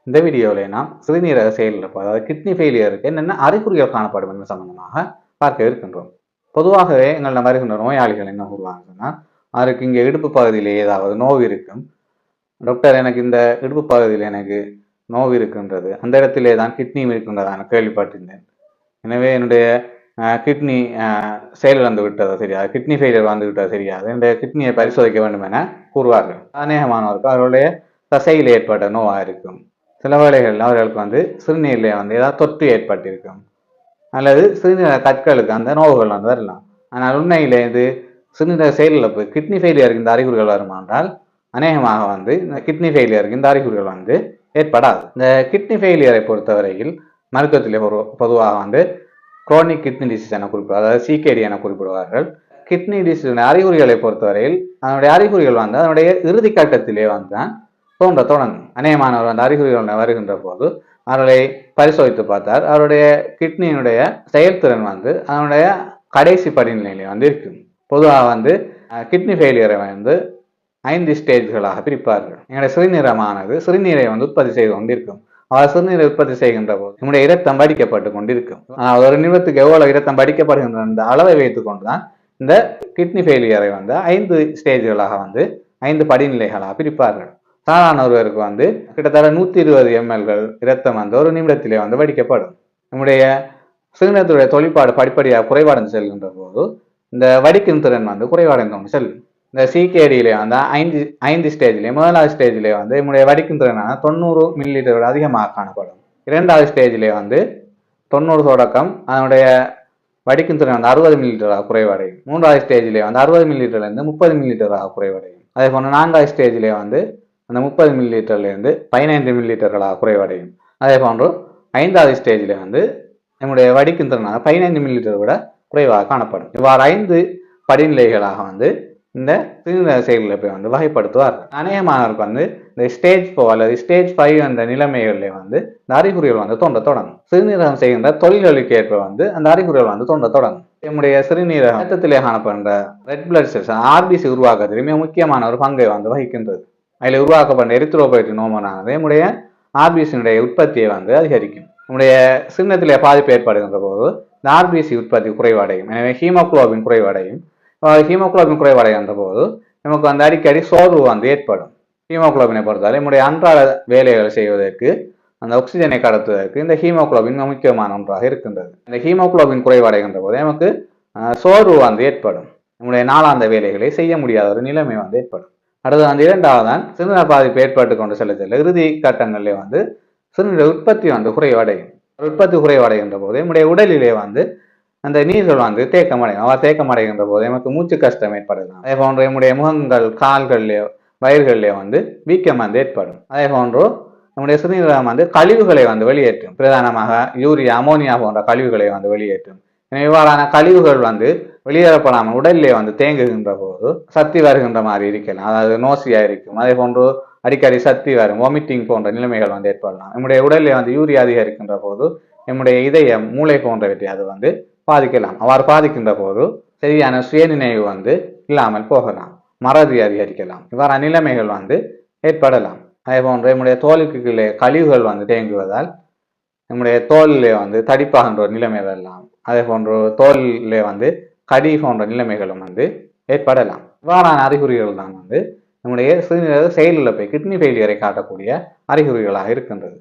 இந்த வீடியோவில் நாம் சிறுநீரக செயலிழப்பு அதாவது கிட்னி ஃபெயிலியருக்கு என்னென்ன அறிகுறிகள் காணப்படும் என்பது சம்பந்தமாக பார்க்க இருக்கின்றோம். பொதுவாகவே எங்களிடம் வருகின்ற நோயாளிகள் என்ன கூறுவாங்கன்னா, அவருக்கு இங்கே இடுப்பு பகுதியில் ஏதாவது நோவு இருக்கும், டாக்டர் எனக்கு இந்த இடுப்பு பகுதியில் எனக்கு நோவு இருக்கின்றது, அந்த இடத்திலே தான் கிட்னியும் இருக்கின்றதான கேள்விப்பட்டிருந்தேன், எனவே என்னுடைய கிட்னி செயலிழந்து விட்டதோ தெரியாது, கிட்னி ஃபெயிலியர் வந்து விட்டதோ தெரியாது, என்னுடைய கிட்னியை பரிசோதிக்க வேண்டும் என கூறுவார்கள். அநேகமானவருக்கு அவர்களுடைய தசையில் ஏற்பட்ட நோவாக இருக்கும். சில வேளைகளில் அவர்களுக்கு சிறுநீரில் ஏதாவது தொற்று ஏற்பட்டிருக்கும், அல்லது சிறுநீரக கற்களுக்கு அந்த நோவுகள் வரலாம். ஆனால் உண்மையிலே இது சிறுநீரக செயலிழப்பு கிட்னி ஃபெயிலியருக்கு இந்த அறிகுறிகள் வருமானால் அநேகமாக இந்த கிட்னி ஃபெயிலியருக்கு இந்த அறிகுறிகள் ஏற்படாது. இந்த கிட்னி ஃபெயிலியரை பொறுத்தவரையில் மருத்துவத்திலே பொதுவாக குரோனிக் கிட்னி டிசீஸ் என குறிப்பிடுவார், அதாவது சிகேடி என குறிப்பிடுவார்கள். கிட்னி டிசீஸ் அறிகுறிகளை பொறுத்தவரையில் அதனுடைய அறிகுறிகள் அதனுடைய இறுதி கட்டத்திலே தான் தோன்ற தொடங்கும். அநேகமானவர் அறிகுறிகள் வருகின்ற போது அவர்களை பரிசோதித்து பார்த்தார், அவருடைய கிட்னியினுடைய செயல்திறன் அதனுடைய கடைசி படிநிலையிலே இருக்கும். பொதுவாக கிட்னி ஃபெயிலியரை 5 ஸ்டேஜ்களாக பிரிப்பார்கள். எங்களுடைய சிறுநீரகமானது சிறுநீரை உற்பத்தி செய்து கொண்டிருக்கும். அவர் சிறுநீரை உற்பத்தி செய்கின்ற போது நம்முடைய இரத்தம் படிக்கப்பட்டு கொண்டிருக்கும். ஒரு நிமிடத்துக்கு எவ்வளவு இரத்தம் படிக்கப்படுகின்ற அந்த அளவை வைத்துக் கொண்டுதான் இந்த கிட்னி ஃபெயிலியரை 5 ஸ்டேஜ்களாக 5 படிநிலைகளாக பிரிப்பார்கள். சாதாரண ஒருவருக்கு கிட்டத்தட்ட 120 ml இரத்தம் ஒரு நிமிடத்திலே வடிக்கப்படும். நம்முடைய சிறுநீரகத்துடைய தொழிற்பாடு படிப்படியாக குறைவடைந்து செல்கின்ற போது இந்த வடிக்கும் திறன் குறைவடைந்து கொண்டு செல்லும். இந்த சிகேடியிலே 5 ஸ்டேஜிலே முதலாவது ஸ்டேஜிலே நம்முடைய வடிக்கும் திறன் 90 ml அதிகமாக காணப்படும். இரண்டாவது ஸ்டேஜிலே 90 தொடக்கம் அதனுடைய வடிக்கும் திறன் 60 ml குறைவடையும். மூன்றாவது ஸ்டேஜிலே 60 ml 30 ml குறைவடையும். அதே போன்று நான்காவது ஸ்டேஜிலே அந்த 30 ml 15 ml குறைவடையும். அதே போன்று 5வது ஸ்டேஜில் நம்முடைய வடிக்கும் திறனாக 15 ml விட குறைவாக காணப்படும். இவ்வாறு 5 படிநிலைகளாக இந்த சிறுநீரக செயலிழப்பை வகைப்படுத்துவார்கள். அநேகமானவருக்கு இந்த ஸ்டேஜ் 4 அல்லது ஸ்டேஜ் 5 என்ற நிலைமைகளிலே இந்த அறிகுறிகள் தோன்ற தொடங்கும். சிறுநீரகம் செய்கின்ற தொழில்களுக்கு ஏற்ப அந்த அறிகுறிகள் தோன்ற தொடங்கும். நம்முடைய சிறுநீரகம் ரத்தத்திலே காணப்படுகின்ற ரெட் பிளட் செல்ஸ் ஆர்பிசி உருவாக்கத்தில் மிக முக்கியமான ஒரு பங்கை வகிக்கின்றது. அதில் உருவாக்கப்பட்ட எரித்ரோபைட்டின் ஹோமோனானது நம்முடைய ஆர்பிசியினுடைய உற்பத்தியை அதிகரிக்கும். நம்முடைய சிறுநீரகத்திலே பாதிப்பு ஏற்படுகின்ற போது இந்த ஆர்பிசி உற்பத்தி குறைவடையும். எனவே ஹீமோகுளோபின் குறைவடையும். ஹீமோகுளோபின் குறைவடைகின்ற போது நமக்கு அடிக்கடி சோர்வு ஏற்படும். ஹீமோகுளோபினை பொறுத்தவரை நம்முடைய அன்றாட வேலைகள் செய்வதற்கு அந்த ஆக்சிஜனை கடத்துவதற்கு இந்த ஹீமோகுளோபின் முக்கியமான ஒன்றாக இருக்கின்றது. இந்த ஹீமோகுளோபின் குறைவடைகின்ற போது நமக்கு சோர்வு ஏற்படும். நம்முடைய நாளாந்த வேலைகளை செய்ய முடியாத ஒரு நிலைமை ஏற்படும். அடுத்து இரண்டாவது சிறுநீரக பாதிப்பு ஏற்பட்டு கொண்டு செல்ல இறுதி கட்டங்களிலே சிறுநீரக உற்பத்தி குறைவடையும். உற்பத்தி குறைவடைகின்ற போது நம்முடைய உடலிலே அந்த நீர்கள் தேக்கமடையும். தேக்கமடைகின்ற போது நமக்கு மூச்சு கஷ்டம் ஏற்படலாம். அதே போன்று நம்முடைய முகங்கள், கால்களிலே, வயிறுகளிலே வீக்கம் ஏற்படும். அதே போன்று நம்முடைய சிறுநீரகம் கழிவுகளை வெளியேற்றும். பிரதானமாக யூரியா, அமோனியா போன்ற கழிவுகளை வெளியேற்றும். இவ்வாறான கழிவுகள் வெளியேறப்படாமல் உடலிலே தேங்குகின்ற போது சக்தி வருகின்ற மாதிரி இருக்கலாம், அதாவது நோசியா இருக்கும். அதே போன்று அடிக்கடி சக்தி வரும், வாமிட்டிங் போன்ற நிலைமைகள் ஏற்படலாம். நம்முடைய உடலிலே யூரியா அதிகரிக்கின்ற போது நம்முடைய இதயம், மூளை போன்றவற்றை அது பாதிக்கலாம். அவ்வாறு பாதிக்கின்ற போது சரியான சுயநினைவு இல்லாமல் போகலாம், மறதி அதிகரிக்கலாம். இவ்வாறான நிலைமைகள் ஏற்படலாம். அதே போன்று நம்முடைய தோலுக்கு கழிவுகள் தேங்குவதால் நம்முடைய தோலிலே தடிப்பாகின்ற ஒரு நிலைமை வரலாம். அதே போன்று தோலிலே கடி போன்ற நிலைமைகளும் ஏற்படலாம். இவ்வாறான அறிகுறிகள் தான் நம்முடைய சிறுநீரக செயலிழப்பை, கிட்னி ஃபெயிலியரை காட்டக்கூடிய அறிகுறிகளாக இருக்கின்றது.